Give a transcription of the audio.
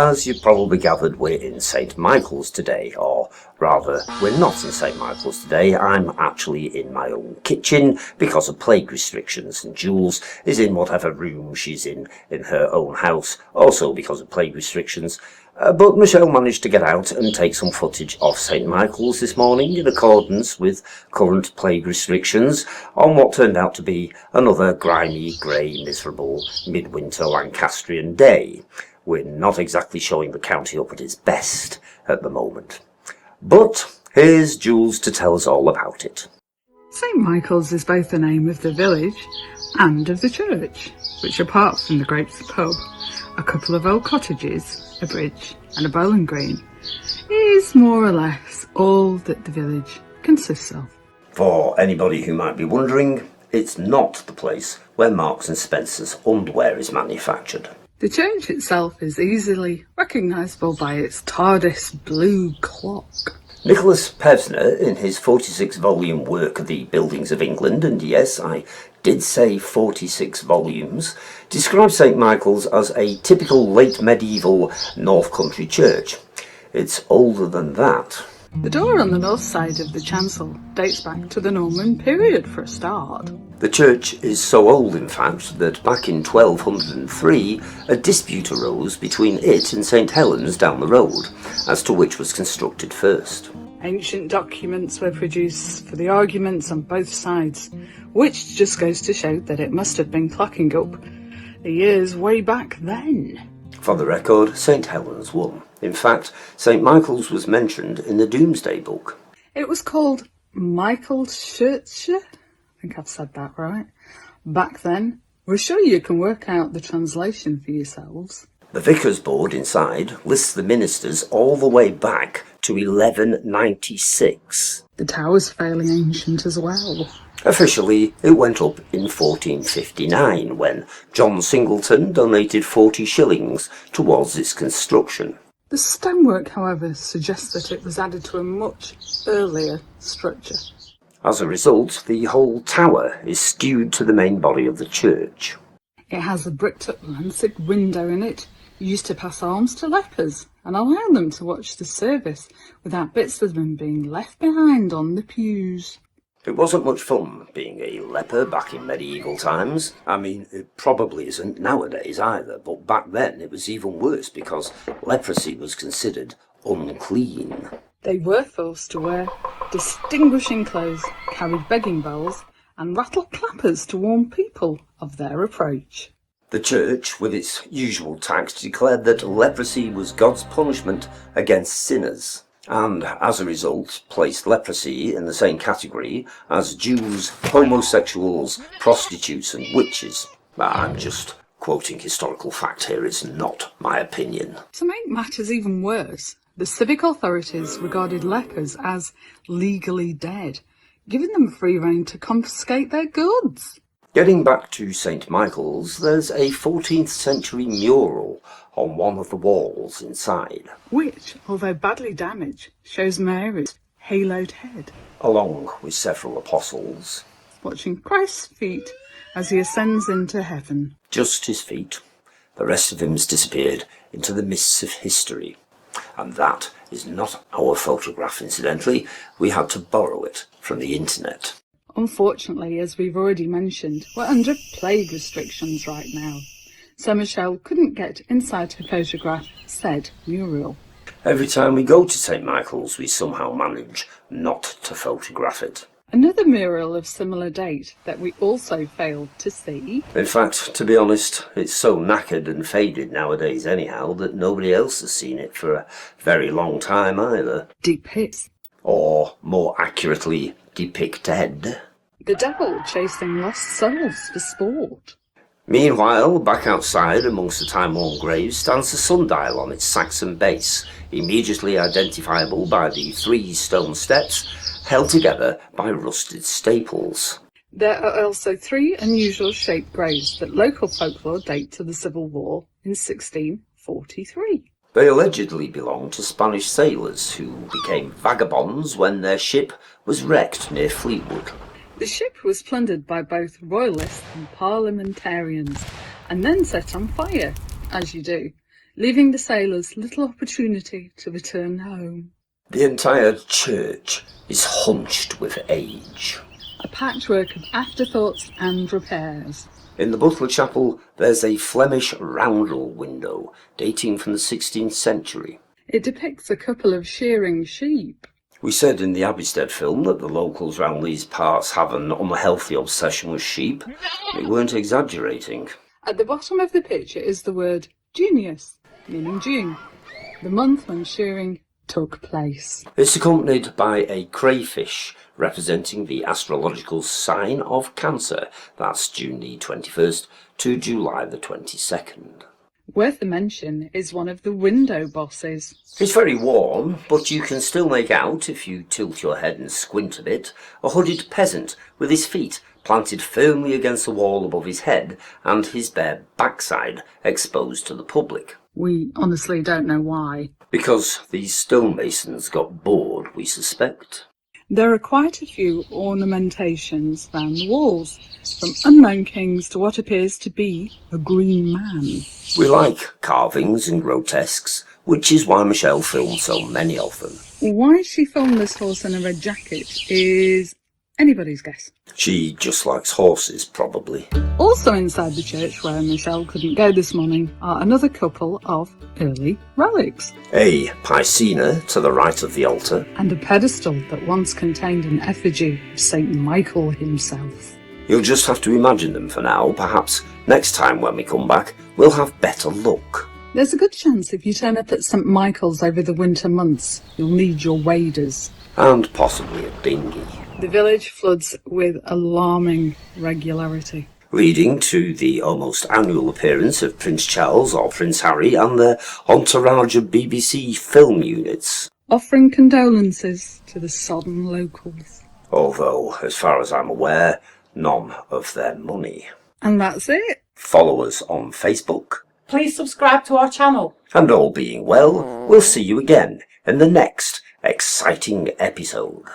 as you've probably gathered, we're in St. Michael's today, or rather, we're not in St. Michael's today. I'm actually in my own kitchen because of plague restrictions, and Jules is in whatever room she's in her own house, also because of plague restrictions. But Michelle managed to get out and take some footage of St. Michael's this morning in accordance with current plague restrictions on what turned out to be another grimy, grey, miserable midwinter Lancastrian day. We're not exactly showing the county up at its best at the moment. But here's Jules to tell us all about it. St. Michael's is both the name of the village and of the church, which apart from the Grapes pub, a couple of old cottages, a bridge and a bowling green, is more or less all that the village consists of. For anybody who might be wondering, it's not the place where Marks and Spencer's underwear is manufactured. The church itself is easily recognisable by its TARDIS blue clock. Nicholas Pevsner, in his 46-volume work, The Buildings of England, and yes, I did say 46 volumes, describes St. Michael's as a typical late medieval North Country church. It's older than that. The door on the north side of the chancel dates back to the Norman period for a start. The church is so old, in fact, that back in 1203 a dispute arose between it and St. Helens down the road as to which was constructed first. Ancient documents were produced for the arguments on both sides, which just goes to show that it must have been clocking up the years way back then. For the record, St. Helens won. In fact, St. Michael's was mentioned in the Domesday Book. It was called Michaelshire. I think I've said that right. Back then, we're sure you can work out the translation for yourselves. The Vicar's Board inside lists the ministers all the way back to 1196. The tower's fairly ancient as well. Officially, it went up in 1459 when John Singleton donated 40 shillings towards its construction. The stonework, however, suggests that it was added to a much earlier structure. As a result, the whole tower is skewed to the main body of the church. It has a bricked-up lancet window in it, used to pass alms to lepers and allow them to watch the service without bits of them being left behind on the pews. It wasn't much fun being a leper back in medieval times. I mean, it probably isn't nowadays either, but back then it was even worse because leprosy was considered unclean. They were forced to wear distinguishing clothes, carried begging bowls and rattled clappers to warn people of their approach. The church, with its usual tax, declared that leprosy was God's punishment against sinners, and as a result placed leprosy in the same category as Jews, homosexuals, prostitutes and witches. I'm just quoting historical fact here, it's not my opinion. To make matters even worse, the civic authorities regarded lepers as legally dead, giving them free rein to confiscate their goods. Getting back to St. Michael's, there's a 14th century mural on one of the walls inside, which, although badly damaged, shows Mary's haloed head, along with several apostles, watching Christ's feet as he ascends into heaven. Just his feet. The rest of him's disappeared into the mists of history. And that is not our photograph, incidentally. We had to borrow it from the internet. Unfortunately, as we've already mentioned, we're under plague restrictions right now, so Michelle couldn't get inside her photograph said mural. Every time we go to St. Michael's, we somehow manage not to photograph it. Another mural of similar date that we also failed to see. In fact, to be honest, it's so knackered and faded nowadays anyhow that nobody else has seen it for a very long time either. Depicts, or more accurately, depicted, the devil chasing lost souls for sport. Meanwhile, back outside amongst the time-worn graves stands a sundial on its Saxon base, immediately identifiable by the 3 stone steps held together by rusted staples. There are also 3 unusual shaped graves that local folklore date to the Civil War in 1643. They allegedly belonged to Spanish sailors who became vagabonds when their ship was wrecked near Fleetwood. The ship was plundered by both royalists and parliamentarians and then set on fire, as you do, leaving the sailors little opportunity to return home. The entire church is hunched with age. A patchwork of afterthoughts and repairs. In the Butler Chapel, there's a Flemish roundel window dating from the 16th century. It depicts a couple of shearing sheep. We said in the Abbeystead film that the locals round these parts have an unhealthy obsession with sheep. They weren't exaggerating. At the bottom of the picture is the word Junius, meaning June, the month when shearing took place. It's accompanied by a crayfish representing the astrological sign of Cancer. That's June the 21st to July the 22nd. Worth a mention is one of the window bosses. It's very warm, but you can still make out, if you tilt your head and squint a bit, a hooded peasant with his feet planted firmly against the wall above his head and his bare backside exposed to the public. We honestly don't know why. Because these stonemasons got bored, we suspect. There are quite a few ornamentations round the walls, from unknown kings to what appears to be a green man. We like carvings and grotesques, which is why Michelle filmed so many of them. Why she filmed this horse in a red jacket is anybody's guess. She just likes horses, probably. Also inside the church, where Michelle couldn't go this morning, are another couple of early relics. A piscina to the right of the altar. And a pedestal that once contained an effigy of Saint Michael himself. You'll just have to imagine them for now. Perhaps next time when we come back, we'll have better luck. There's a good chance if you turn up at St Michael's over the winter months, you'll need your waders. And possibly a dinghy. The village floods with alarming regularity, leading to the almost annual appearance of Prince Charles or Prince Harry and their entourage of BBC film units. Offering condolences to the sodden locals. Although, as far as I'm aware, none of their money. And that's it. Follow us on Facebook. Please subscribe to our channel. And all being well, we'll see you again in the next exciting episode.